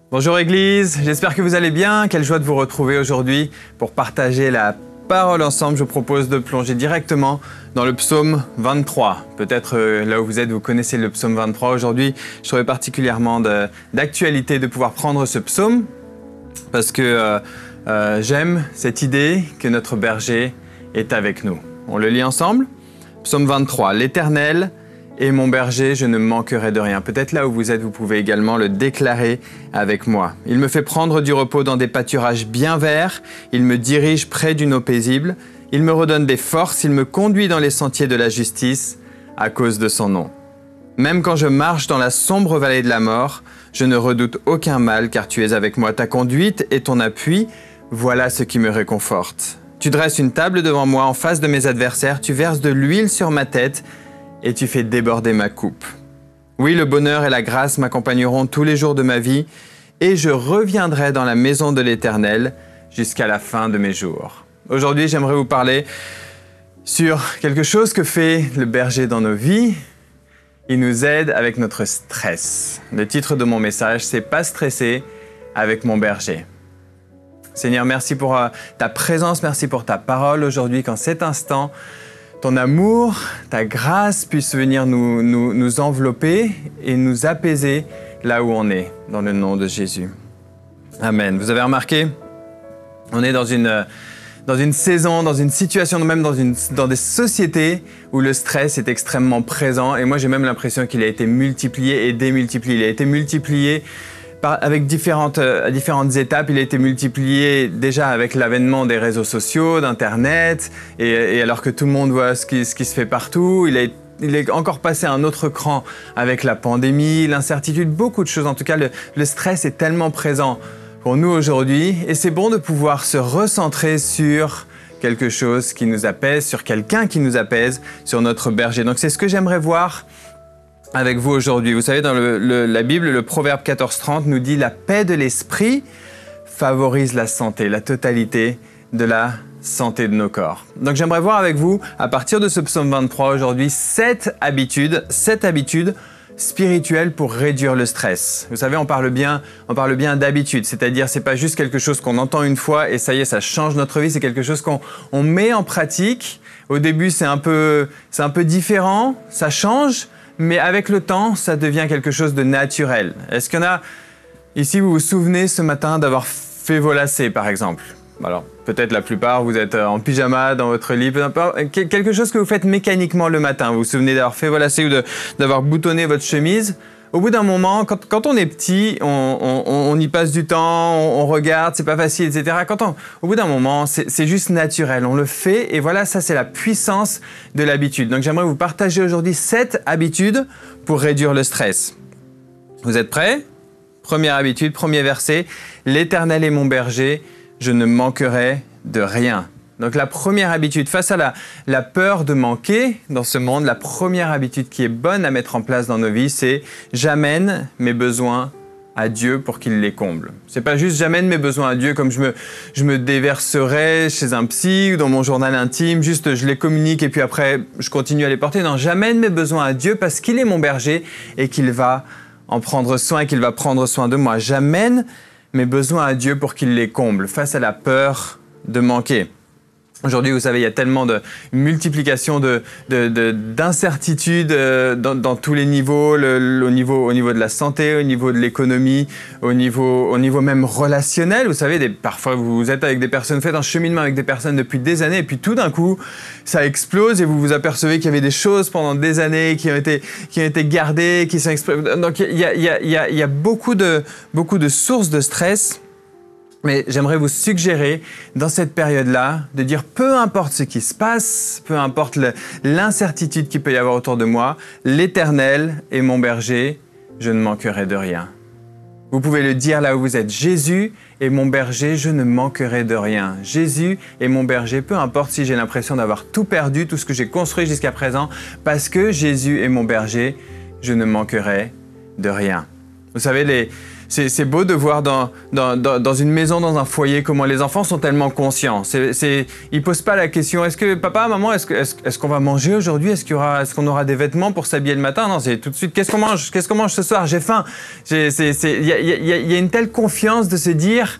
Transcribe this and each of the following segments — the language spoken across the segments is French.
Bonjour Église, j'espère que vous allez bien. Quelle joie de vous retrouver aujourd'hui pour partager la parole ensemble. Je vous propose de plonger directement dans le psaume 23. Peut-être là où vous êtes, vous connaissez le psaume 23. Aujourd'hui, je trouvais particulièrement d'actualité de pouvoir prendre ce psaume parce que j'aime cette idée que notre berger est avec nous. On le lit ensemble. Psaume 23. L'Éternel est mon berger, je ne manquerai de rien. Peut-être là où vous êtes, vous pouvez également le déclarer avec moi. Il me fait prendre du repos dans des pâturages bien verts. Il me dirige près d'une eau paisible. Il me redonne des forces. Il me conduit dans les sentiers de la justice à cause de son nom. Même quand je marche dans la sombre vallée de la mort, je ne redoute aucun mal car tu es avec moi. Ta conduite et ton appui, voilà ce qui me réconforte. Tu dresses une table devant moi en face de mes adversaires. Tu verses de l'huile sur ma tête et tu fais déborder ma coupe. Oui, le bonheur et la grâce m'accompagneront tous les jours de ma vie et je reviendrai dans la maison de l'Éternel jusqu'à la fin de mes jours. Aujourd'hui, j'aimerais vous parler sur quelque chose que fait le berger dans nos vies. Il nous aide avec notre stress. Le titre de mon message, c'est « Pas stresser avec mon berger ». Seigneur, merci pour ta présence, merci pour ta parole aujourd'hui, qu'en cet instant, ton amour, ta grâce puisse venir nous envelopper et nous apaiser là où on est, dans le nom de Jésus. Amen. Vous avez remarqué, on est dans une saison, dans une situation, même dans des sociétés où le stress est extrêmement présent. Et moi, j'ai même l'impression qu'il a été multiplié et démultiplié. Il a été multiplié avec différentes étapes. Il a été multiplié déjà avec l'avènement des réseaux sociaux, d'Internet, et alors que tout le monde voit ce qui se fait partout, il est encore passé à un autre cran avec la pandémie, l'incertitude, beaucoup de choses. En tout cas, le stress est tellement présent pour nous aujourd'hui, et c'est bon de pouvoir se recentrer sur quelque chose qui nous apaise, sur quelqu'un qui nous apaise, sur notre berger. Donc c'est ce que j'aimerais voir avec vous aujourd'hui. Vous savez, dans la Bible, le Proverbe 14:30 nous dit « La paix de l'esprit favorise la santé, la totalité de la santé de nos corps ». Donc j'aimerais voir avec vous, à partir de ce psaume 23 aujourd'hui, 7 habitudes spirituelles pour réduire le stress. Vous savez, on parle bien d'habitude, c'est-à-dire c'est pas juste quelque chose qu'on entend une fois et ça y est, ça change notre vie, c'est quelque chose qu'on met en pratique. Au début, c'est un peu différent, ça change, mais avec le temps, ça devient quelque chose de naturel. Est-ce qu'il y en a ici, vous vous souvenez ce matin d'avoir fait vos lacets, par exemple? Alors, peut-être la plupart, vous êtes en pyjama dans votre lit, peu importe. Quelque chose que vous faites mécaniquement le matin. Vous vous souvenez d'avoir fait vos lacets ou d'avoir boutonné votre chemise. Au bout d'un moment, quand on est petit, on y passe du temps, on regarde, c'est pas facile, etc. Au bout d'un moment, c'est juste naturel, on le fait et voilà, ça c'est la puissance de l'habitude. Donc j'aimerais vous partager aujourd'hui 7 habitudes pour réduire le stress. Vous êtes prêts? Première habitude, premier verset. L'Éternel est mon berger, je ne manquerai de rien. Donc la première habitude, face à la peur de manquer dans ce monde, la première habitude qui est bonne à mettre en place dans nos vies, c'est « j'amène mes besoins à Dieu pour qu'il les comble ». C'est pas juste « j'amène mes besoins à Dieu » comme je me déverserais chez un psy ou dans mon journal intime, juste je les communique et puis après je continue à les porter. Non, j'amène mes besoins à Dieu parce qu'il est mon berger et qu'il va en prendre soin et qu'il va prendre soin de moi. J'amène mes besoins à Dieu pour qu'il les comble face à la peur de manquer. Aujourd'hui, vous savez, il y a tellement de multiplication d'incertitudes dans tous les niveaux, au niveau de la santé, au niveau de l'économie, au niveau même relationnel. Vous savez, parfois vous êtes avec des personnes, faites un cheminement avec des personnes depuis des années et puis tout d'un coup, ça explose et vous vous apercevez qu'il y avait des choses pendant des années qui ont été gardées, qui sont exprimées. Donc, il y a beaucoup de sources de stress. Mais j'aimerais vous suggérer, dans cette période-là, de dire peu importe ce qui se passe, peu importe l'incertitude qu'il peut y avoir autour de moi, l'Éternel est mon berger, je ne manquerai de rien. Vous pouvez le dire là où vous êtes. Jésus est mon berger, je ne manquerai de rien. Jésus est mon berger, peu importe si j'ai l'impression d'avoir tout perdu, tout ce que j'ai construit jusqu'à présent, parce que Jésus est mon berger, je ne manquerai de rien. Vous savez, c'est beau de voir dans une maison, dans un foyer, comment les enfants sont tellement conscients. Ils posent pas la question, est-ce que papa, maman, est-ce qu'on va manger aujourd'hui? Est-ce qu'on aura des vêtements pour s'habiller le matin? Non, c'est tout de suite, qu'est-ce qu'on mange? Qu'est-ce qu'on mange ce soir? J'ai faim. Il y a une telle confiance de se dire,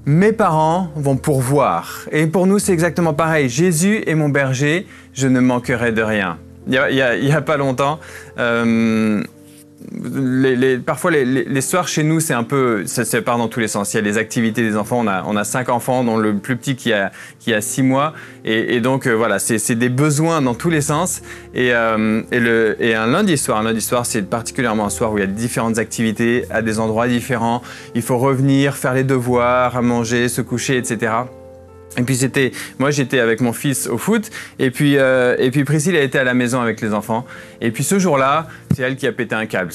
mes parents vont pourvoir. Et pour nous, c'est exactement pareil. Jésus est mon berger, je ne manquerai de rien. Il y a pas longtemps, parfois les soirs chez nous, c'est un peu, ça part dans tous les sens. Il y a les activités des enfants. On a 5 enfants, dont le plus petit qui a 6 mois. Et donc voilà, c'est des besoins dans tous les sens. Et un lundi soir, c'est particulièrement un soir où il y a différentes activités à des endroits différents. Il faut revenir, faire les devoirs, manger, se coucher, etc. Et puis moi j'étais avec mon fils au foot, et puis Priscille a été à la maison avec les enfants. Et puis ce jour-là, c'est elle qui a pété un câble.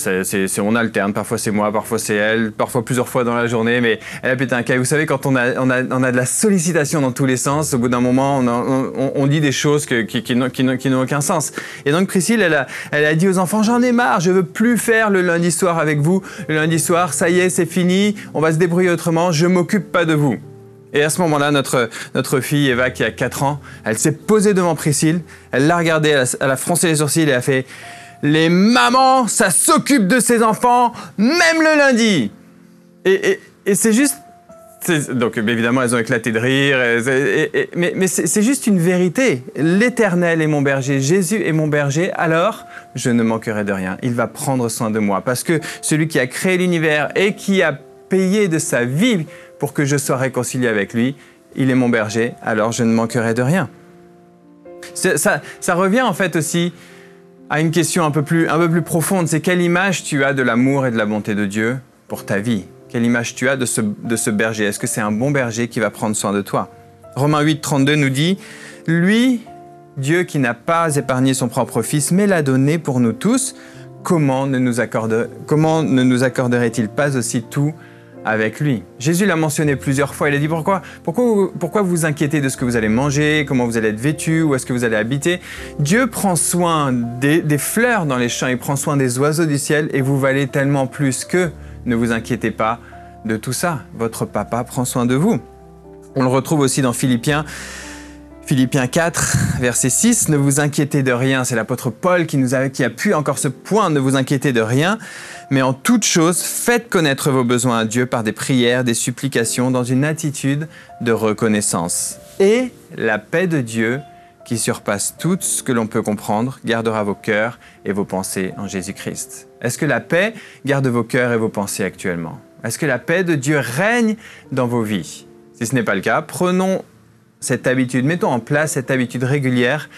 On alterne, parfois c'est moi, parfois c'est elle, parfois plusieurs fois dans la journée, mais elle a pété un câble. Vous savez, quand on a de la sollicitation dans tous les sens, au bout d'un moment, on dit des choses qui n'ont aucun sens. Et donc Priscille, elle a dit aux enfants, j'en ai marre, je veux plus faire le lundi soir avec vous. Le lundi soir, ça y est, c'est fini, on va se débrouiller autrement, je m'occupe pas de vous. Et à ce moment-là, notre fille Eva, qui a 4 ans, elle s'est posée devant Priscille, elle l'a regardée, elle a froncé les sourcils et elle a fait « Les mamans, ça s'occupe de ses enfants, même le lundi !» Et c'est juste... Donc évidemment, elles ont éclaté de rire, mais c'est juste une vérité. L'Éternel est mon berger, Jésus est mon berger, alors je ne manquerai de rien. Il va prendre soin de moi, parce que celui qui a créé l'univers et qui a payé de sa vie pour que je sois réconcilié avec lui, il est mon berger, alors je ne manquerai de rien. Ça revient en fait aussi à une question un peu plus profonde, c'est quelle image tu as de l'amour et de la bonté de Dieu pour ta vie? Quelle image tu as de ce berger? Est-ce que c'est un bon berger qui va prendre soin de toi? Romains 8, 32 nous dit, « Lui, Dieu qui n'a pas épargné son propre Fils, mais l'a donné pour nous tous, comment ne nous accorderait-il pas aussi tout avec lui? » Jésus l'a mentionné plusieurs fois. Il a dit pourquoi vous vous inquiétez de ce que vous allez manger, comment vous allez être vêtu, où est-ce que vous allez habiter? Dieu prend soin des fleurs dans les champs, il prend soin des oiseaux du ciel et vous valez tellement plus que ne vous inquiétez pas de tout ça. Votre papa prend soin de vous. On le retrouve aussi dans Philippiens 4, verset 6, « Ne vous inquiétez de rien ». C'est l'apôtre Paul qui appuie encore ce point, « Ne vous inquiétez de rien, mais en toute chose, faites connaître vos besoins à Dieu par des prières, des supplications, dans une attitude de reconnaissance. Et la paix de Dieu, qui surpasse tout ce que l'on peut comprendre, gardera vos cœurs et vos pensées en Jésus-Christ. » Est-ce que la paix garde vos cœurs et vos pensées actuellement? Est-ce que la paix de Dieu règne dans vos vies? Si ce n'est pas le cas, prenons cette habitude, mettons en place cette habitude régulière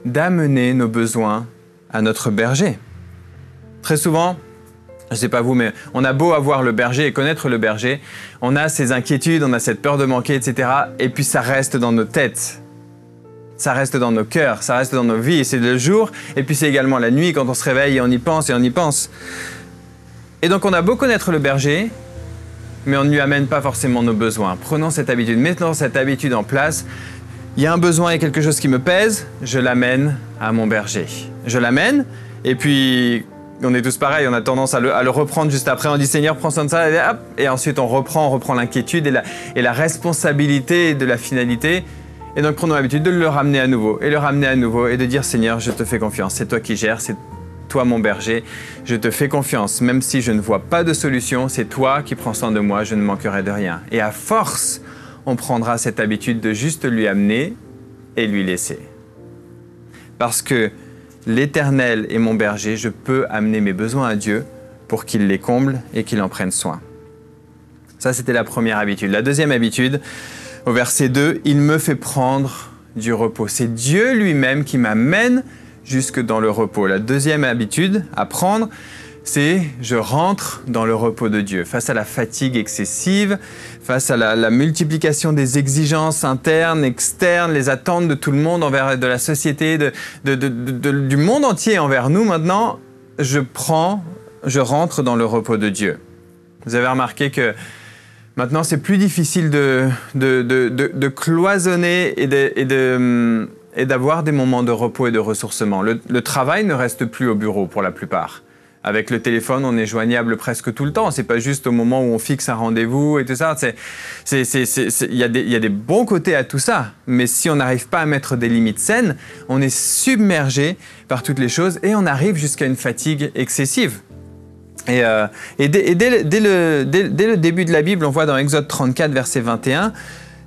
d'amener nos besoins à notre berger. Très souvent, je ne sais pas vous, mais on a beau avoir le berger et connaître le berger, on a ces inquiétudes, on a cette peur de manquer, etc. Et puis ça reste dans nos têtes. Ça reste dans nos cœurs, ça reste dans nos vies. C'est le jour, et puis c'est également la nuit quand on se réveille et on y pense et on y pense. Et donc on a beau connaître le berger, mais on ne lui amène pas forcément nos besoins. Prenons cette habitude, mettons cette habitude en place. Il y a un besoin et quelque chose qui me pèse, je l'amène à mon berger. Je l'amène, et puis on est tous pareils, on a tendance à le reprendre juste après. On dit Seigneur, prends soin de ça, et, hop, et ensuite on reprend l'inquiétude et la responsabilité de la finalité. Et donc prenons l'habitude de le ramener à nouveau, et le ramener à nouveau, et de dire Seigneur, je te fais confiance, c'est toi qui gères, c'est toi mon berger, je te fais confiance, même si je ne vois pas de solution, c'est toi qui prends soin de moi, je ne manquerai de rien. Et à force, on prendra cette habitude de juste lui amener et lui laisser. Parce que l'Éternel est mon berger, je peux amener mes besoins à Dieu pour qu'il les comble et qu'il en prenne soin. Ça, c'était la première habitude. La deuxième habitude, au verset 2, « Il me fait prendre du repos ». C'est Dieu lui-même qui m'amène jusque dans le repos. La deuxième habitude à prendre, c'est je rentre dans le repos de Dieu. Face à la fatigue excessive, face à la multiplication des exigences internes, externes, les attentes de tout le monde envers de la société, du monde entier envers nous maintenant, je rentre dans le repos de Dieu. Vous avez remarqué que maintenant, c'est plus difficile de cloisonner et d'avoir des moments de repos et de ressourcement. Le travail ne reste plus au bureau pour la plupart. Avec le téléphone, on est joignable presque tout le temps. C'est pas juste au moment où on fixe un rendez-vous et tout ça. Il y a des bons côtés à tout ça. Mais si on n'arrive pas à mettre des limites saines, on est submergé par toutes les choses et on arrive jusqu'à une fatigue excessive. Et dès le début de la Bible, on voit dans Exode 34, verset 21,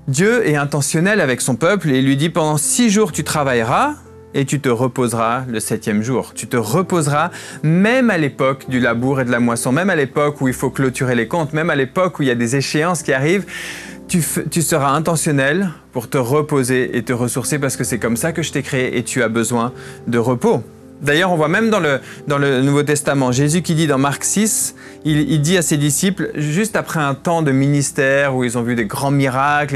Dieu est intentionnel avec son peuple et il lui dit « Pendant 6 jours, tu travailleras ». Et tu te reposeras le 7e jour. Tu te reposeras même à l'époque du labour et de la moisson, même à l'époque où il faut clôturer les comptes, même à l'époque où il y a des échéances qui arrivent. Tu seras intentionnel pour te reposer et te ressourcer parce que c'est comme ça que je t'ai créé et tu as besoin de repos. D'ailleurs, on voit même dans le Nouveau Testament, Jésus qui dit dans Marc 6, il dit à ses disciples, juste après un temps de ministère où ils ont vu des grands miracles,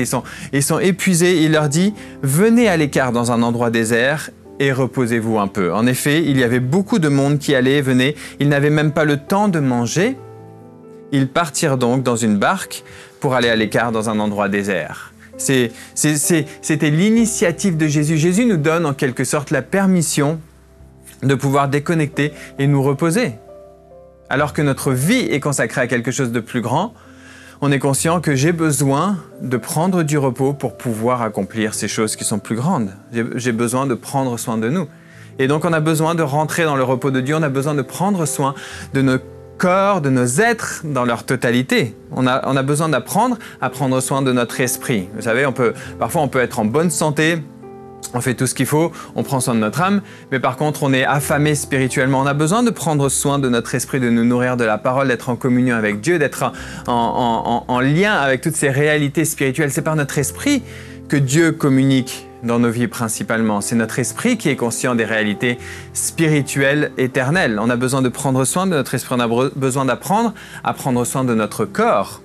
ils sont épuisés, il leur dit « Venez à l'écart dans un endroit désert » et reposez-vous un peu. En effet, il y avait beaucoup de monde qui allait et venait. Ils n'avaient même pas le temps de manger. Ils partirent donc dans une barque pour aller à l'écart dans un endroit désert. C'était l'initiative de Jésus. Jésus nous donne en quelque sorte la permission de pouvoir déconnecter et nous reposer. Alors que notre vie est consacrée à quelque chose de plus grand, on est conscient que j'ai besoin de prendre du repos pour pouvoir accomplir ces choses qui sont plus grandes. J'ai besoin de prendre soin de nous. Et donc on a besoin de rentrer dans le repos de Dieu, on a besoin de prendre soin de nos corps, de nos êtres dans leur totalité. On a besoin d'apprendre à prendre soin de notre esprit. Vous savez, parfois on peut être en bonne santé, on fait tout ce qu'il faut, on prend soin de notre âme, mais par contre, on est affamé spirituellement. On a besoin de prendre soin de notre esprit, de nous nourrir de la parole, d'être en communion avec Dieu, d'être en lien avec toutes ces réalités spirituelles. C'est par notre esprit que Dieu communique dans nos vies principalement. C'est notre esprit qui est conscient des réalités spirituelles éternelles. On a besoin de prendre soin de notre esprit, on a besoin d'apprendre à prendre soin de notre corps.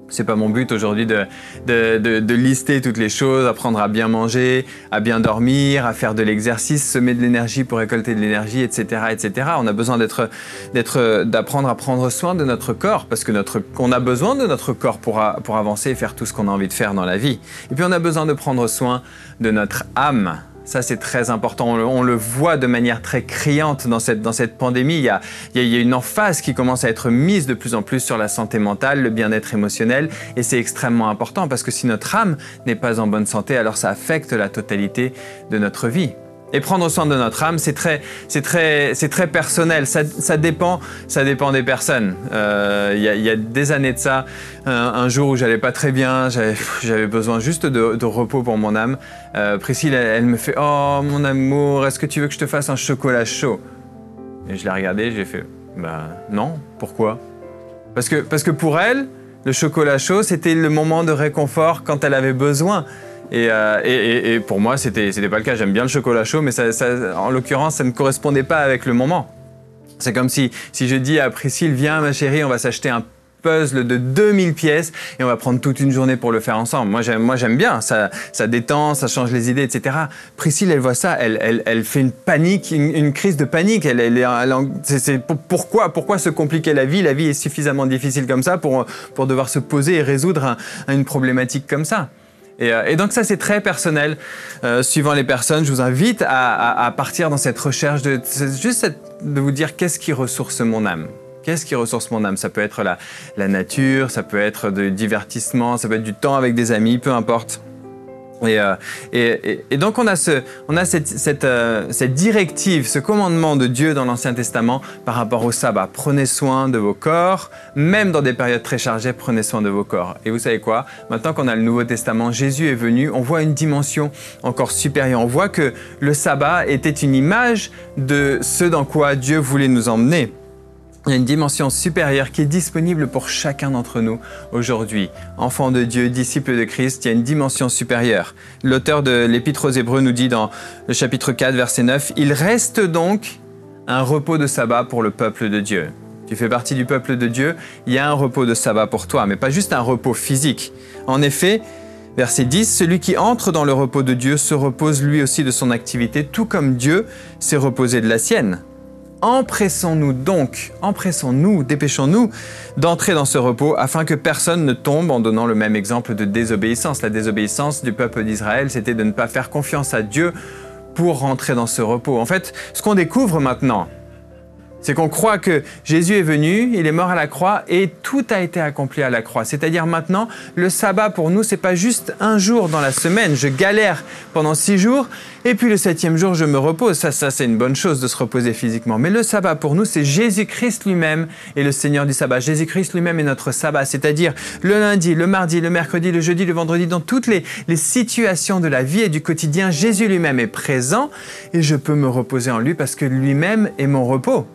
C'est pas mon but aujourd'hui de lister toutes les choses, apprendre à bien manger, à bien dormir, à faire de l'exercice, semer de l'énergie pour récolter de l'énergie, etc., etc. On a besoin d'apprendre à prendre soin de notre corps parce que on a besoin de notre corps pour avancer et faire tout ce qu'on a envie de faire dans la vie. Et puis on a besoin de prendre soin de notre âme. Ça, c'est très important. On le voit de manière très criante dans cette pandémie. Il y a une emphase qui commence à être mise de plus en plus sur la santé mentale, le bien-être émotionnel. Et c'est extrêmement important parce que si notre âme n'est pas en bonne santé, alors ça affecte la totalité de notre vie. Et prendre soin de notre âme, c'est très personnel. Ça dépend des personnes. Il y a des années de ça, un jour où j'allais pas très bien, j'avais besoin juste de repos pour mon âme. Priscille, elle me fait « Oh mon amour, est-ce que tu veux que je te fasse un chocolat chaud ?» Et je l'ai regardé, j'ai fait « Ben non, pourquoi ?» Parce que pour elle, le chocolat chaud, c'était le moment de réconfort quand elle avait besoin. Et pour moi, c'était pas le cas. J'aime bien le chocolat chaud, mais en l'occurrence, ça ne correspondait pas avec le moment. C'est comme si je dis à Priscille, viens ma chérie, on va s'acheter un puzzle de 2000 pièces et on va prendre toute une journée pour le faire ensemble. Moi j'aime bien, ça détend, ça change les idées, etc. Priscille, elle voit ça, elle fait une panique, une crise de panique. Pourquoi se compliquer la vie? La vie est suffisamment difficile comme ça pour devoir se poser et résoudre une problématique comme ça. Et donc ça, c'est très personnel. Suivant les personnes, je vous invite à partir dans cette recherche de vous dire qu'est-ce qui ressource mon âme. Qu'est-ce qui ressource mon âme? Ça peut être la nature, ça peut être du divertissement, ça peut être du temps avec des amis, peu importe. Et donc on a cette directive, ce commandement de Dieu dans l'Ancien Testament par rapport au sabbat. Prenez soin de vos corps, même dans des périodes très chargées, prenez soin de vos corps. Et vous savez quoi? Maintenant qu'on a le Nouveau Testament, Jésus est venu, on voit une dimension encore supérieure. On voit que le sabbat était une image de ce dans quoi Dieu voulait nous emmener. Il y a une dimension supérieure qui est disponible pour chacun d'entre nous aujourd'hui. Enfants de Dieu, disciples de Christ, il y a une dimension supérieure. L'auteur de l'Épître aux Hébreux nous dit dans le chapitre 4, verset 9, « Il reste donc un repos de sabbat pour le peuple de Dieu. » Tu fais partie du peuple de Dieu, il y a un repos de sabbat pour toi, mais pas juste un repos physique. En effet, verset 10, « Celui qui entre dans le repos de Dieu se repose lui aussi de son activité, tout comme Dieu s'est reposé de la sienne. » Empressons-nous donc, dépêchons-nous d'entrer dans ce repos afin que personne ne tombe en donnant le même exemple de désobéissance. La désobéissance du peuple d'Israël, c'était de ne pas faire confiance à Dieu pour rentrer dans ce repos. En fait, ce qu'on découvre maintenant, C'est qu'on croit que Jésus est venu, il est mort à la croix et tout a été accompli à la croix. C'est-à-dire maintenant, le sabbat pour nous, c'est pas juste un jour dans la semaine. Je galère pendant 6 jours et puis le 7e jour, je me repose. Ça c'est une bonne chose de se reposer physiquement. Mais le sabbat pour nous, c'est Jésus-Christ lui-même est le Seigneur du sabbat. Jésus-Christ lui-même est notre sabbat. C'est-à-dire le lundi, le mardi, le mercredi, le jeudi, le vendredi, dans toutes les situations de la vie et du quotidien, Jésus lui-même est présent et je peux me reposer en lui parce que lui-même est mon repos.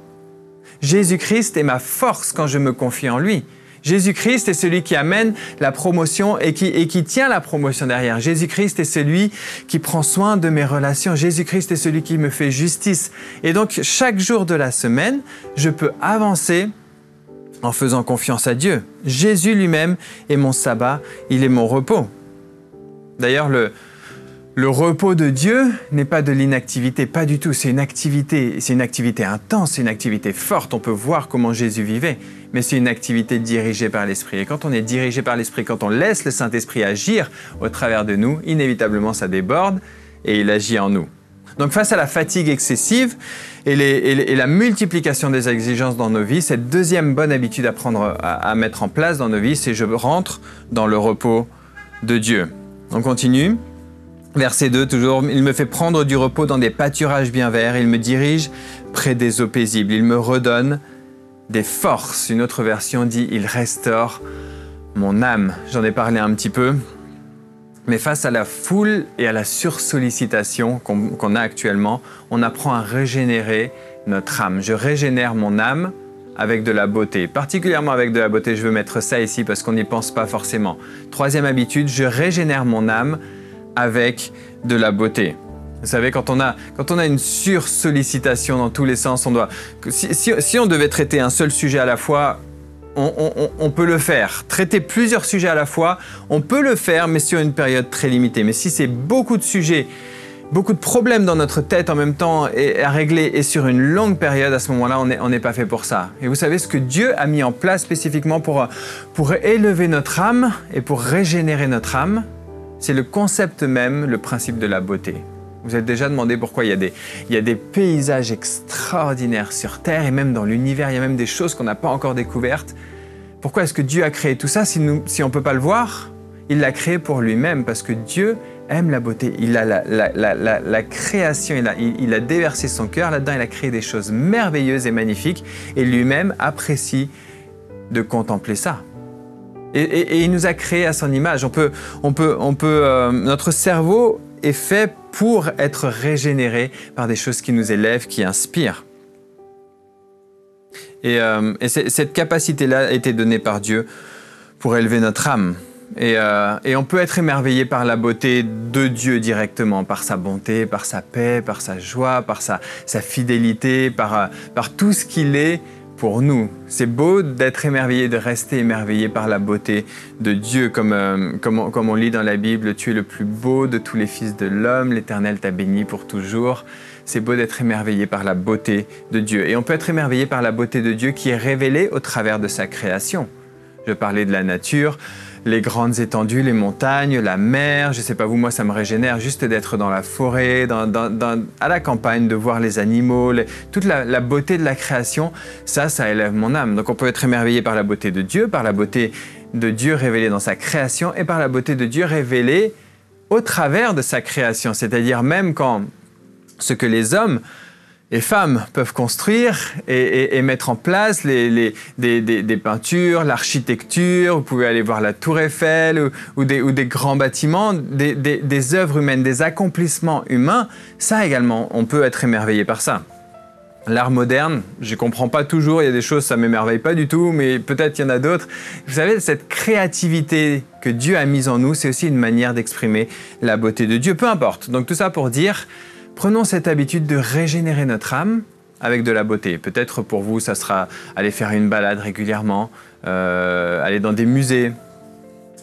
Jésus-Christ est ma force quand je me confie en lui. Jésus-Christ est celui qui amène la promotion et qui tient la promotion derrière. Jésus-Christ est celui qui prend soin de mes relations. Jésus-Christ est celui qui me fait justice. Et donc, chaque jour de la semaine, je peux avancer en faisant confiance à Dieu. Jésus lui-même est mon sabbat, il est mon repos. D'ailleurs, le repos de Dieu n'est pas de l'inactivité, pas du tout. C'est une activité intense, c'est une activité forte. On peut voir comment Jésus vivait, mais c'est une activité dirigée par l'Esprit. Et quand on est dirigé par l'Esprit, quand on laisse le Saint-Esprit agir au travers de nous, inévitablement ça déborde et il agit en nous. Donc face à la fatigue excessive et la multiplication des exigences dans nos vies, cette deuxième bonne habitude à prendre, à mettre en place dans nos vies, c'est je rentre dans le repos de Dieu. On continue. Verset 2, toujours, il me fait prendre du repos dans des pâturages bien verts, il me dirige près des eaux paisibles, il me redonne des forces. Une autre version dit, il restaure mon âme. J'en ai parlé un petit peu, mais face à la foule et à la sursollicitation qu'on a actuellement, on apprend à régénérer notre âme. Je régénère mon âme avec de la beauté, particulièrement avec de la beauté. Je veux mettre ça ici parce qu'on n'y pense pas forcément. Troisième habitude, je régénère mon âme avec de la beauté. Vous savez, quand on a une sursollicitation dans tous les sens, si on devait traiter un seul sujet à la fois, on peut le faire. Traiter plusieurs sujets à la fois, on peut le faire, mais sur une période très limitée. Mais si c'est beaucoup de sujets, beaucoup de problèmes dans notre tête en même temps à régler et sur une longue période, à ce moment-là, on n'est pas fait pour ça. Et vous savez ce que Dieu a mis en place spécifiquement pour élever notre âme et pour régénérer notre âme? C'est le concept même, le principe de la beauté. Vous vous êtes déjà demandé pourquoi il y a des paysages extraordinaires sur Terre et même dans l'univers, il y a même des choses qu'on n'a pas encore découvertes. Pourquoi est-ce que Dieu a créé tout ça si on ne peut pas le voir? Il l'a créé pour lui-même parce que Dieu aime la beauté. Il a la création, il a déversé son cœur là-dedans, il a créé des choses merveilleuses et magnifiques et lui-même apprécie de contempler ça. Et il nous a créés à son image. Notre cerveau est fait pour être régénéré par des choses qui nous élèvent, qui inspirent. Et cette capacité-là a été donnée par Dieu pour élever notre âme. Et on peut être émerveillé par la beauté de Dieu directement, par sa bonté, par sa paix, par sa joie, par sa fidélité, par tout ce qu'il est pour nous. C'est beau d'être émerveillé, de rester émerveillé par la beauté de Dieu, comme on lit dans la Bible, « Tu es le plus beau de tous les fils de l'homme, l'Éternel t'a béni pour toujours ». C'est beau d'être émerveillé par la beauté de Dieu. Et on peut être émerveillé par la beauté de Dieu qui est révélée au travers de sa création. Je parlais de la nature, les grandes étendues, les montagnes, la mer. Je ne sais pas vous, moi ça me régénère juste d'être dans la forêt, à la campagne, de voir les animaux, toute la beauté de la création. Ça élève mon âme. Donc on peut être émerveillé par la beauté de Dieu, par la beauté de Dieu révélée dans sa création et par la beauté de Dieu révélée au travers de sa création. C'est-à-dire même quand ce que les hommes et femmes peuvent construire et mettre en place des peintures, l'architecture. Vous pouvez aller voir la Tour Eiffel ou des grands bâtiments, des œuvres humaines, des accomplissements humains. Ça également, on peut être émerveillé par ça. L'art moderne, je ne comprends pas toujours, il y a des choses, ça ne m'émerveille pas du tout, mais peut-être il y en a d'autres. Vous savez, cette créativité que Dieu a mise en nous, c'est aussi une manière d'exprimer la beauté de Dieu. Peu importe. Donc tout ça pour dire, prenons cette habitude de régénérer notre âme avec de la beauté. Peut-être pour vous, ça sera aller faire une balade régulièrement, aller dans des musées,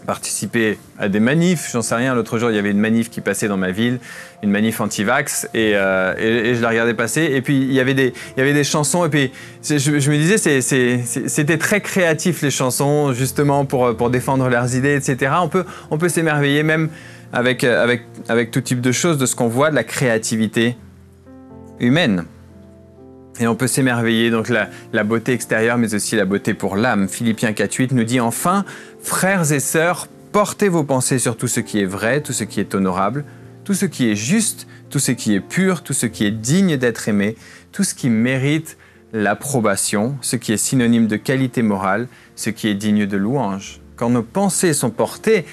participer à des manifs, j'en sais rien. L'autre jour, il y avait une manif qui passait dans ma ville, une manif anti-vax, et je la regardais passer. Et puis, il y avait des chansons, et puis je me disais, c'était très créatif, les chansons, justement, pour défendre leurs idées, etc. On peut s'émerveiller même avec tout type de choses, de ce qu'on voit, de la créativité humaine. Et on peut s'émerveiller, donc la beauté extérieure, mais aussi la beauté pour l'âme. Philippiens 4.8 nous dit « Enfin, frères et sœurs, portez vos pensées sur tout ce qui est vrai, tout ce qui est honorable, tout ce qui est juste, tout ce qui est pur, tout ce qui est digne d'être aimé, tout ce qui mérite l'approbation, ce qui est synonyme de qualité morale, ce qui est digne de louange. » Quand nos pensées sont portées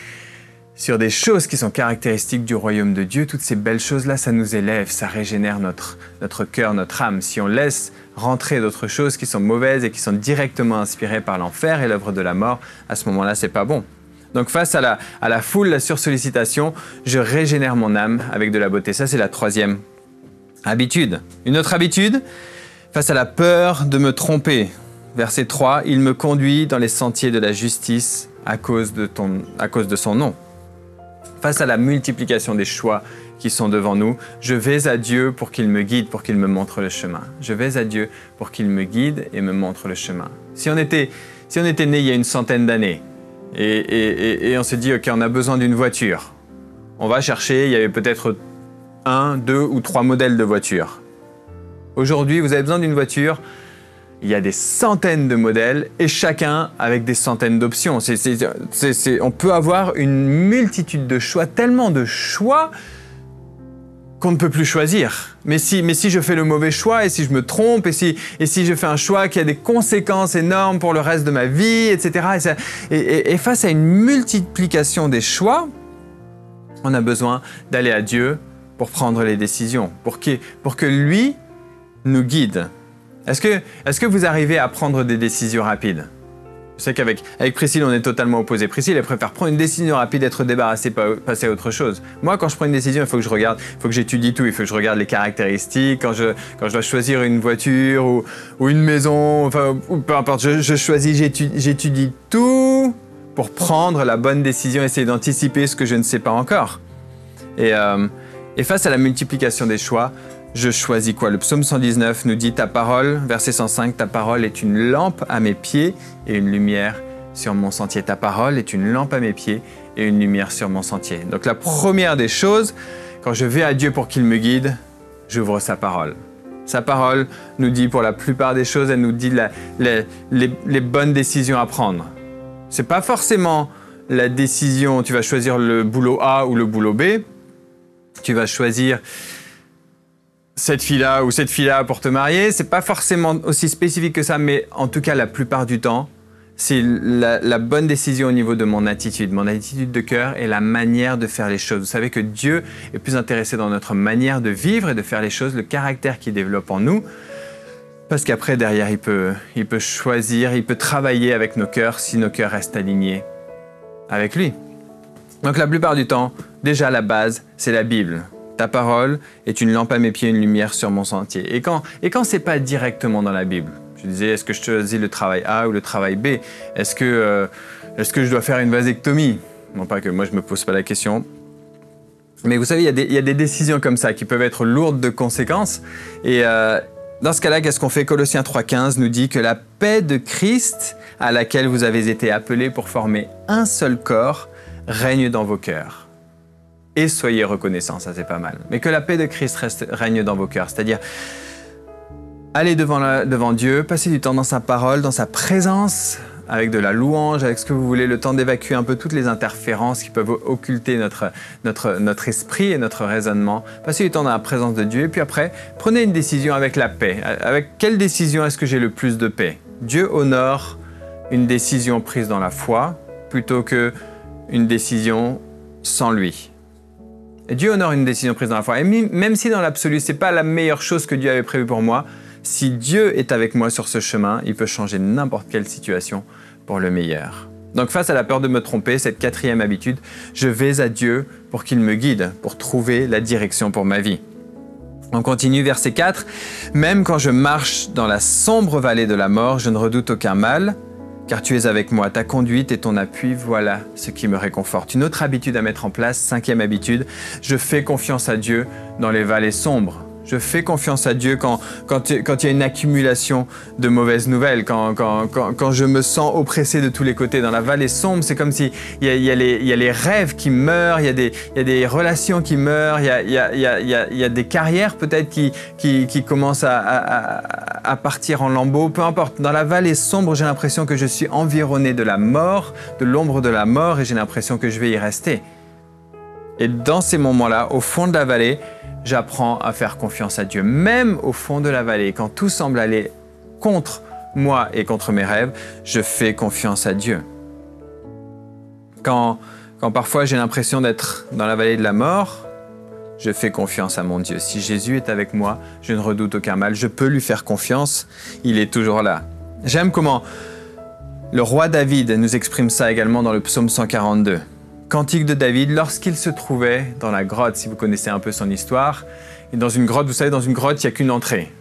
sur des choses qui sont caractéristiques du royaume de Dieu, toutes ces belles choses-là, ça nous élève, ça régénère notre cœur, notre âme. Si on laisse rentrer d'autres choses qui sont mauvaises et qui sont directement inspirées par l'enfer et l'œuvre de la mort, à ce moment-là, c'est pas bon. Donc face à la foule, la sursollicitation, je régénère mon âme avec de la beauté. Ça, c'est la troisième habitude. Une autre habitude, face à la peur de me tromper. Verset 3, « Il me conduit dans les sentiers de la justice à cause de son nom. » Face à la multiplication des choix qui sont devant nous, je vais à Dieu pour qu'il me guide, pour qu'il me montre le chemin. Je vais à Dieu pour qu'il me guide et me montre le chemin. Si on était né il y a une centaine d'années et on se dit « Ok, on a besoin d'une voiture », on va chercher, il y avait peut-être 1, 2 ou 3 modèles de voitures. Aujourd'hui, vous avez besoin d'une voiture, il y a des centaines de modèles et chacun avec des centaines d'options. On peut avoir une multitude de choix, tellement de choix qu'on ne peut plus choisir. Mais si je fais le mauvais choix et si je me trompe et si je fais un choix qui a des conséquences énormes pour le reste de ma vie, etc. Et face à une multiplication des choix, on a besoin d'aller à Dieu pour prendre les décisions, pour que lui nous guide. Est-ce que vous arrivez à prendre des décisions rapides? Je sais qu'avec Priscille, on est totalement opposés. Priscille, elle préfère prendre une décision rapide, être débarrassée, passer à autre chose. Moi, quand je prends une décision, il faut que je regarde, il faut que j'étudie tout, il faut que je regarde les caractéristiques. Quand je dois choisir une voiture ou une maison, enfin, ou peu importe, je choisis, j'étudie tout pour prendre la bonne décision, essayer d'anticiper ce que je ne sais pas encore. Et face à la multiplication des choix, je choisis quoi? Le psaume 119 nous dit « Ta parole », verset 105, « Ta parole est une lampe à mes pieds et une lumière sur mon sentier. » Ta parole est une lampe à mes pieds et une lumière sur mon sentier. Donc la première des choses, quand je vais à Dieu pour qu'il me guide, j'ouvre sa parole. Sa parole nous dit pour la plupart des choses, elle nous dit les bonnes décisions à prendre. Ce n'est pas forcément la décision, tu vas choisir le boulot A ou le boulot B, tu vas choisir cette fille-là ou cette fille-là pour te marier, c'est pas forcément aussi spécifique que ça, mais en tout cas, la plupart du temps, c'est la bonne décision au niveau de mon attitude de cœur et la manière de faire les choses. Vous savez que Dieu est plus intéressé dans notre manière de vivre et de faire les choses, le caractère qu'il développe en nous, parce qu'après, derrière, il peut choisir, il peut travailler avec nos cœurs si nos cœurs restent alignés avec lui. Donc la plupart du temps, déjà la base, c'est la Bible. Ta parole est une lampe à mes pieds, une lumière sur mon sentier. Et quand c'est pas directement dans la Bible, je disais, est-ce que je choisis le travail A ou le travail B? Est-ce que je dois faire une vasectomie? Non, pas que moi je me pose pas la question. Mais vous savez, il y a des décisions comme ça qui peuvent être lourdes de conséquences. Et dans ce cas-là, qu'est-ce qu'on fait? Colossiens 3,15 nous dit que la paix de Christ, à laquelle vous avez été appelés pour former un seul corps, règne dans vos cœurs. Et soyez reconnaissants, ça c'est pas mal. Mais que la paix de Christ règne dans vos cœurs, c'est-à-dire aller devant Dieu, passer du temps dans sa parole, dans sa présence, avec de la louange, avec ce que vous voulez, le temps d'évacuer un peu toutes les interférences qui peuvent occulter notre esprit et notre raisonnement. Passez du temps dans la présence de Dieu et puis après, prenez une décision avec la paix. Avec quelle décision est-ce que j'ai le plus de paix? Dieu honore une décision prise dans la foi plutôt qu'une décision sans lui. Et Dieu honore une décision prise dans la foi. Et même si dans l'absolu, ce n'est pas la meilleure chose que Dieu avait prévue pour moi, si Dieu est avec moi sur ce chemin, il peut changer n'importe quelle situation pour le meilleur. Donc face à la peur de me tromper, cette quatrième habitude, je vais à Dieu pour qu'il me guide, pour trouver la direction pour ma vie. On continue, verset 4. « Même quand je marche dans la sombre vallée de la mort, je ne redoute aucun mal. Car tu es avec moi, ta conduite et ton appui, voilà ce qui me réconforte. » Une autre habitude à mettre en place, cinquième habitude, je fais confiance à Dieu dans les vallées sombres. Je fais confiance à Dieu quand il y a une accumulation de mauvaises nouvelles, quand je me sens oppressé de tous les côtés. Dans la vallée sombre, c'est comme s'il y a les rêves qui meurent, il y a des relations qui meurent, il y a des carrières peut-être qui commencent à partir en lambeaux. Peu importe, dans la vallée sombre, j'ai l'impression que je suis environné de la mort, de l'ombre de la mort, et j'ai l'impression que je vais y rester. Et dans ces moments-là, au fond de la vallée, j'apprends à faire confiance à Dieu. Même au fond de la vallée, quand tout semble aller contre moi et contre mes rêves, je fais confiance à Dieu. Quand parfois j'ai l'impression d'être dans la vallée de la mort, je fais confiance à mon Dieu. Si Jésus est avec moi, je ne redoute aucun mal. Je peux lui faire confiance, il est toujours là. J'aime comment le roi David nous exprime ça également dans le psaume 142. Cantique de David, lorsqu'il se trouvait dans la grotte, si vous connaissez un peu son histoire. Et dans une grotte, vous savez, dans une grotte, il n'y a qu'une entrée.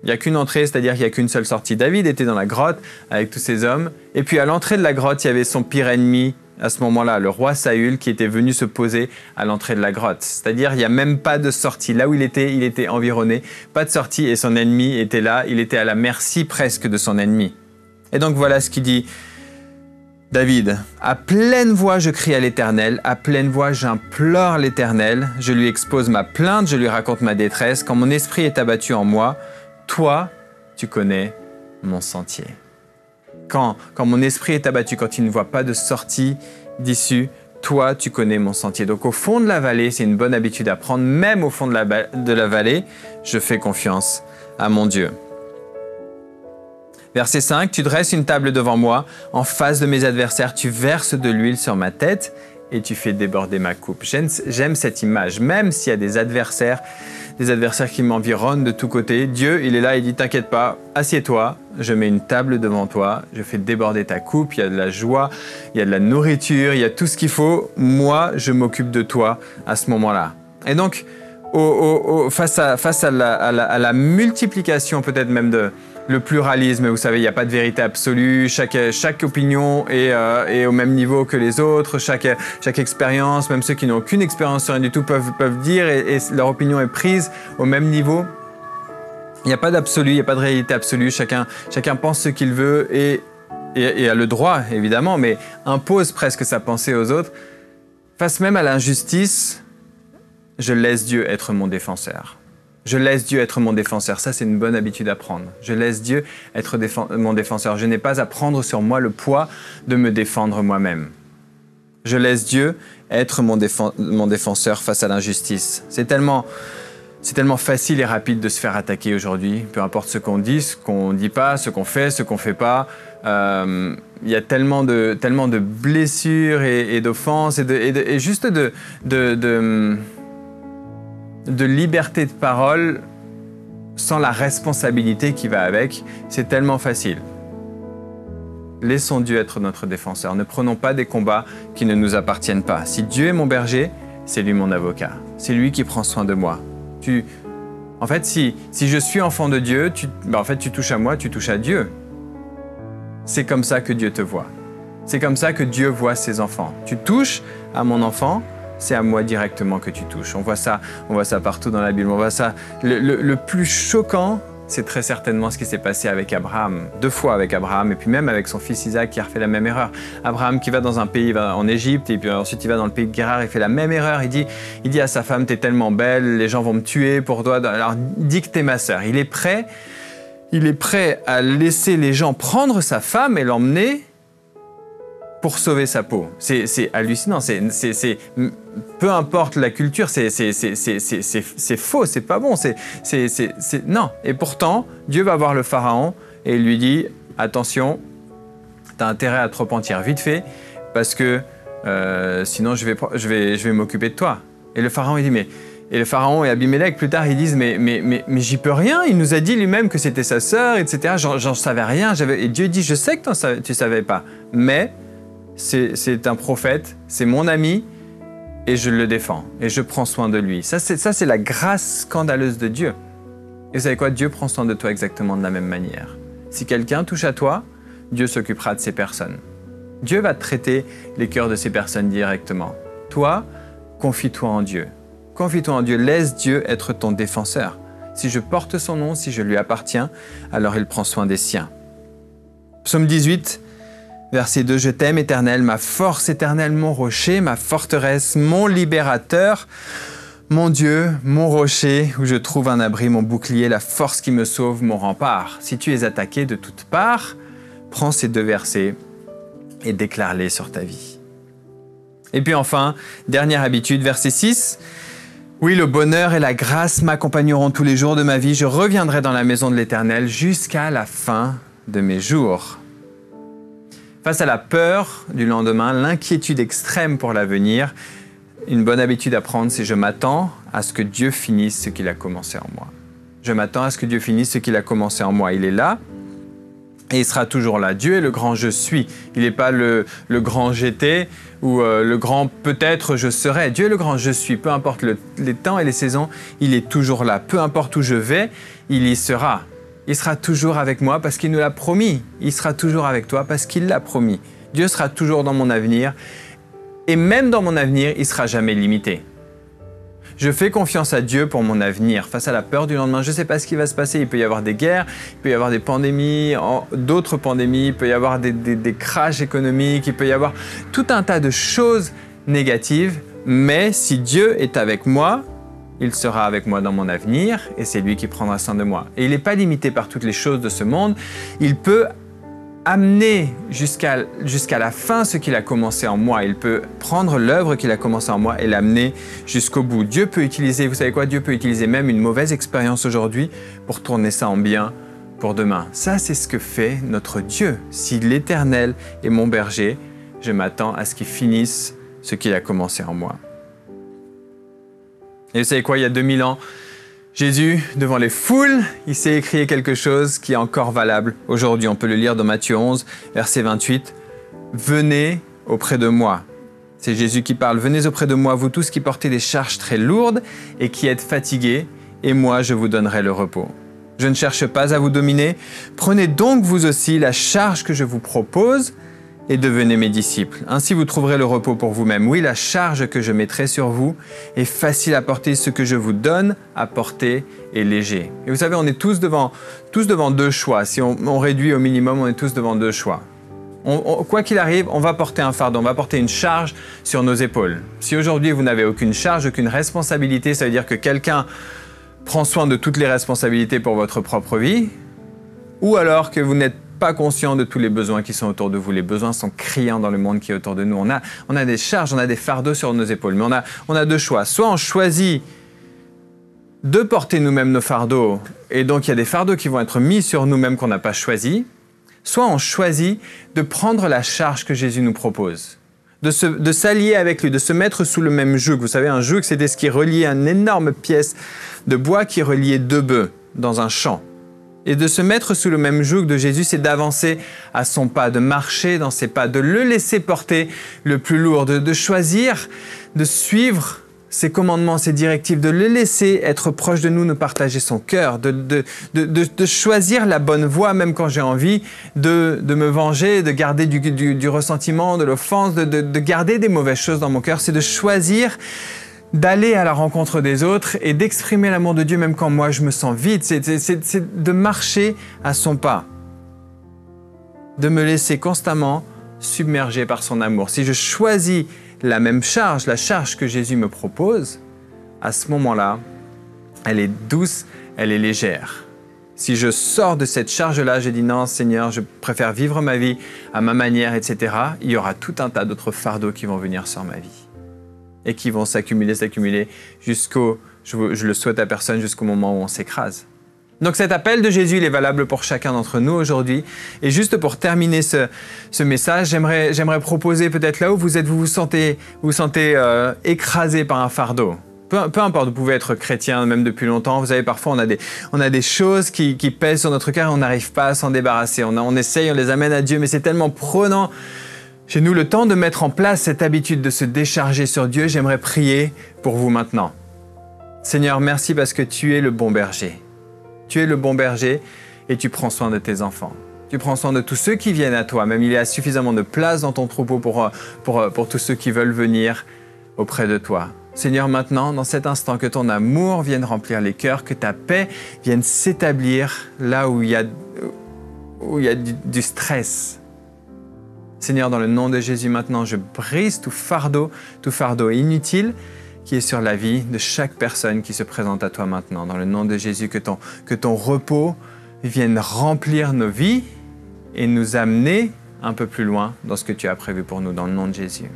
Il n'y a qu'une entrée, c'est-à-dire qu'il n'y a qu'une seule sortie. David était dans la grotte avec tous ses hommes. Et puis à l'entrée de la grotte, il y avait son pire ennemi à ce moment-là, le roi Saül, qui était venu se poser à l'entrée de la grotte. C'est-à-dire qu'il n'y a même pas de sortie. Là où il était environné, pas de sortie, et son ennemi était là. Il était à la merci presque de son ennemi. Et donc voilà ce qu'il dit David. À pleine voix, je crie à l'Éternel. À pleine voix, j'implore l'Éternel. Je lui expose ma plainte, je lui raconte ma détresse. Quand mon esprit est abattu en moi, toi, tu connais mon sentier. Quand mon esprit est abattu, quand il ne voit pas de sortie d'issue, toi, tu connais mon sentier. Donc au fond de la vallée, c'est une bonne habitude à prendre. Même au fond de la vallée, je fais confiance à mon Dieu. Verset 5, « Tu dresses une table devant moi, en face de mes adversaires, tu verses de l'huile sur ma tête et tu fais déborder ma coupe. » J'aime cette image, même s'il y a des adversaires qui m'environnent de tous côtés. Dieu, il est là, il dit « T'inquiète pas, assieds-toi, je mets une table devant toi, je fais déborder ta coupe, il y a de la joie, il y a de la nourriture, il y a tout ce qu'il faut. Moi, je m'occupe de toi à ce moment-là. » Et donc, face à la multiplication peut-être même le pluralisme, vous savez, il n'y a pas de vérité absolue, chaque opinion est au même niveau que les autres, chaque expérience, même ceux qui n'ont aucune expérience sur rien du tout peuvent dire et leur opinion est prise au même niveau. Il n'y a pas d'absolu, il n'y a pas de réalité absolue, chacun pense ce qu'il veut et a le droit, évidemment, mais impose presque sa pensée aux autres. Face même à l'injustice, je laisse Dieu être mon défenseur. Je laisse Dieu être mon défenseur. Ça, c'est une bonne habitude à prendre. Je laisse Dieu être mon défenseur. Je n'ai pas à prendre sur moi le poids de me défendre moi-même. Je laisse Dieu être mon défenseur face à l'injustice. C'est tellement facile et rapide de se faire attaquer aujourd'hui. Peu importe ce qu'on dit, ce qu'on ne dit pas, ce qu'on fait pas. Il y a tellement de blessures et d'offenses et juste de liberté de parole sans la responsabilité qui va avec, c'est tellement facile. Laissons Dieu être notre défenseur. Ne prenons pas des combats qui ne nous appartiennent pas. Si Dieu est mon berger, c'est lui mon avocat. C'est lui qui prend soin de moi. En fait, si je suis enfant de Dieu, tu touches à moi, tu touches à Dieu. C'est comme ça que Dieu te voit. C'est comme ça que Dieu voit ses enfants. Tu touches à mon enfant, c'est à moi directement que tu touches. On voit ça partout dans la Bible. On voit ça. Le plus choquant, c'est très certainement ce qui s'est passé avec Abraham. 2 fois avec Abraham, et puis même avec son fils Isaac qui a refait la même erreur. Abraham qui va dans un pays, il va en Égypte, et puis ensuite il va dans le pays de Guérar, il fait la même erreur. Il dit à sa femme, t'es tellement belle, les gens vont me tuer pour toi. Alors dis que t'es ma sœur. Il est prêt à laisser les gens prendre sa femme et l'emmener pour sauver sa peau. C'est hallucinant. Peu importe la culture, c'est faux, c'est pas bon. Non. Et pourtant, Dieu va voir le pharaon et il lui dit « Attention, tu as intérêt à te repentir vite fait parce que sinon je vais m'occuper de toi. » Et le pharaon, il dit « Et le pharaon et Abimelech, plus tard, ils disent « Mais j'y peux rien, il nous a dit lui-même que c'était sa sœur, etc. J'en savais rien. » Et Dieu dit « Je sais que tu savais pas, mais c'est un prophète, c'est mon ami, et je le défends, et je prends soin de lui. » Ça, c'est la grâce scandaleuse de Dieu. Et vous savez quoi? Dieu prend soin de toi exactement de la même manière. Si quelqu'un touche à toi, Dieu s'occupera de ces personnes. Dieu va traiter les cœurs de ces personnes directement. Toi, confie-toi en Dieu. Confie-toi en Dieu, laisse Dieu être ton défenseur. Si je porte son nom, si je lui appartiens, alors il prend soin des siens. Psaume 18, verset 2, « Je t'aime, Éternel, ma force éternelle, mon rocher, ma forteresse, mon libérateur, mon Dieu, mon rocher, où je trouve un abri, mon bouclier, la force qui me sauve, mon rempart. » Si tu es attaqué de toutes parts, prends ces 2 versets et déclare-les sur ta vie. Et puis enfin, dernière habitude, verset 6, « Oui, le bonheur et la grâce m'accompagneront tous les jours de ma vie. Je reviendrai dans la maison de l'Éternel jusqu'à la fin de mes jours. » Face à la peur du lendemain, l'inquiétude extrême pour l'avenir, une bonne habitude à prendre, c'est « Je m'attends à ce que Dieu finisse ce qu'il a commencé en moi. » Je m'attends à ce que Dieu finisse ce qu'il a commencé en moi. Il est là et il sera toujours là. Dieu est le grand « je suis ». Il n'est pas le grand « j'étais » ou le grand « peut-être je serai ». Dieu est le grand « je suis ». Peu importe les temps et les saisons, il est toujours là. Peu importe où je vais, il y sera. Il sera toujours avec moi parce qu'il nous l'a promis. Il sera toujours avec toi parce qu'il l'a promis. Dieu sera toujours dans mon avenir. Et même dans mon avenir, il ne sera jamais limité. Je fais confiance à Dieu pour mon avenir. Face à la peur du lendemain, je ne sais pas ce qui va se passer. Il peut y avoir des guerres, il peut y avoir des pandémies, d'autres pandémies, il peut y avoir des crashs économiques, il peut y avoir tout un tas de choses négatives. Mais si Dieu est avec moi, il sera avec moi dans mon avenir et c'est lui qui prendra soin de moi. Et il n'est pas limité par toutes les choses de ce monde. Il peut amener jusqu'à la fin ce qu'il a commencé en moi. Il peut prendre l'œuvre qu'il a commencé en moi et l'amener jusqu'au bout. Dieu peut utiliser, vous savez quoi? Dieu peut utiliser même une mauvaise expérience aujourd'hui pour tourner ça en bien pour demain. Ça, c'est ce que fait notre Dieu. Si l'Éternel est mon berger, je m'attends à ce qu'il finisse ce qu'il a commencé en moi. Et vous savez quoi? Il y a 2000 ans, Jésus, devant les foules, il s'est écrié quelque chose qui est encore valable aujourd'hui. On peut le lire dans Matthieu 11, verset 28. « Venez auprès de moi. » C'est Jésus qui parle. « Venez auprès de moi, vous tous qui portez des charges très lourdes et qui êtes fatigués, et moi je vous donnerai le repos. Je ne cherche pas à vous dominer. Prenez donc vous aussi la charge que je vous propose et devenez mes disciples. Ainsi vous trouverez le repos pour vous-même. Oui, la charge que je mettrai sur vous est facile à porter. Ce que je vous donne à porter est léger. » Et vous savez, on est tous devant 2 choix. Si on réduit au minimum, on est tous devant 2 choix. Quoi qu'il arrive, on va porter un fardeau, on va porter une charge sur nos épaules. Si aujourd'hui vous n'avez aucune charge, aucune responsabilité, ça veut dire que quelqu'un prend soin de toutes les responsabilités pour votre propre vie, ou alors que vous n'êtes pas conscient de tous les besoins qui sont autour de vous. Les besoins sont criants dans le monde qui est autour de nous. On a des charges, on a des fardeaux sur nos épaules. Mais on a 2 choix. Soit on choisit de porter nous-mêmes nos fardeaux, et donc il y a des fardeaux qui vont être mis sur nous-mêmes qu'on n'a pas choisis. Soit on choisit de prendre la charge que Jésus nous propose, de s'allier avec lui, de se mettre sous le même joug. Vous savez, un joug, c'était ce qui reliait une énorme pièce de bois qui reliait 2 bœufs dans un champ. Et de se mettre sous le même joug de Jésus, c'est d'avancer à son pas, de marcher dans ses pas, de le laisser porter le plus lourd, de choisir, de suivre ses commandements, ses directives, de le laisser être proche de nous partager son cœur, de choisir la bonne voie, même quand j'ai envie de me venger, de garder du ressentiment, de l'offense, de garder des mauvaises choses dans mon cœur. C'est de choisir d'aller à la rencontre des autres et d'exprimer l'amour de Dieu même quand moi je me sens vide. C'est de marcher à son pas, de me laisser constamment submerger par son amour. Si je choisis la même charge, la charge que Jésus me propose, à ce moment-là, elle est douce, elle est légère. Si je sors de cette charge-là, je dis non Seigneur, je préfère vivre ma vie à ma manière, etc., il y aura tout un tas d'autres fardeaux qui vont venir sur ma vie et qui vont s'accumuler jusqu'au, je le souhaite à personne, jusqu'au moment où on s'écrase. Donc cet appel de Jésus, il est valable pour chacun d'entre nous aujourd'hui. Et juste pour terminer ce message, j'aimerais proposer peut-être là où vous êtes, vous vous sentez écrasé par un fardeau. Peu importe, vous pouvez être chrétien même depuis longtemps. Vous savez, parfois on a des choses qui pèsent sur notre cœur et on n'arrive pas à s'en débarrasser. On essaye, on les amène à Dieu, mais c'est tellement prenant chez nous le temps de mettre en place cette habitude de se décharger sur Dieu. J'aimerais prier pour vous maintenant. Seigneur, merci parce que tu es le bon berger. Tu es le bon berger et tu prends soin de tes enfants. Tu prends soin de tous ceux qui viennent à toi. Même il y a suffisamment de place dans ton troupeau pour tous ceux qui veulent venir auprès de toi. Seigneur, maintenant, dans cet instant, que ton amour vienne remplir les cœurs, que ta paix vienne s'établir là où il y a du stress. Seigneur, dans le nom de Jésus, maintenant, je brise tout fardeau inutile qui est sur la vie de chaque personne qui se présente à toi maintenant. Dans le nom de Jésus, que ton repos vienne remplir nos vies et nous amener un peu plus loin dans ce que tu as prévu pour nous, dans le nom de Jésus.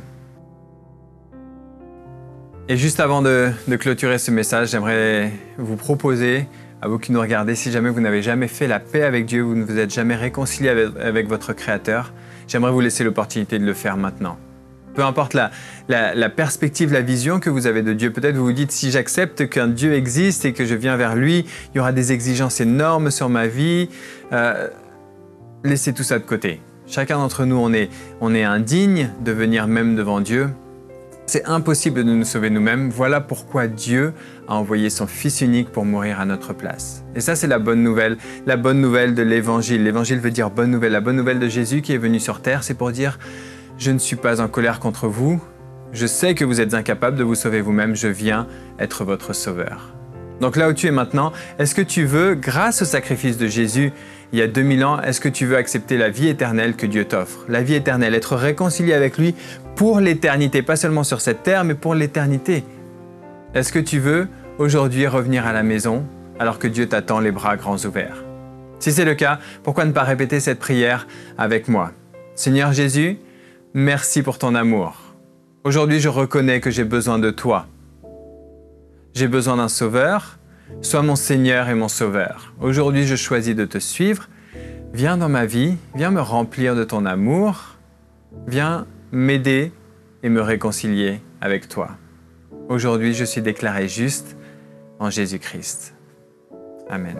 Et juste avant de clôturer ce message, j'aimerais vous proposer, à vous qui nous regardez, si jamais vous n'avez jamais fait la paix avec Dieu, vous ne vous êtes jamais réconcilié avec votre Créateur, j'aimerais vous laisser l'opportunité de le faire maintenant. Peu importe la perspective, la vision que vous avez de Dieu, peut-être vous vous dites, si j'accepte qu'un Dieu existe et que je viens vers lui, il y aura des exigences énormes sur ma vie. Laissez tout ça de côté. Chacun d'entre nous, on est indigne de venir même devant Dieu. C'est impossible de nous sauver nous-mêmes. Voilà pourquoi Dieu a envoyé son Fils unique pour mourir à notre place. Et ça, c'est la bonne nouvelle de l'Évangile. L'Évangile veut dire bonne nouvelle. La bonne nouvelle de Jésus qui est venu sur terre, c'est pour dire « Je ne suis pas en colère contre vous. Je sais que vous êtes incapable de vous sauver vous-même. Je viens être votre sauveur. » Donc là où tu es maintenant, est-ce que tu veux, grâce au sacrifice de Jésus, il y a 2000 ans, est-ce que tu veux accepter la vie éternelle que Dieu t'offre? La vie éternelle, être réconcilié avec lui pour l'éternité, pas seulement sur cette terre, mais pour l'éternité. Est-ce que tu veux aujourd'hui revenir à la maison alors que Dieu t'attend les bras grands ouverts? Si c'est le cas, pourquoi ne pas répéter cette prière avec moi? Seigneur Jésus, merci pour ton amour. Aujourd'hui, je reconnais que j'ai besoin de toi. J'ai besoin d'un sauveur. Sois mon Seigneur et mon Sauveur. Aujourd'hui, je choisis de te suivre. Viens dans ma vie, viens me remplir de ton amour. Viens m'aider et me réconcilier avec toi. Aujourd'hui, je suis déclaré juste en Jésus-Christ. Amen.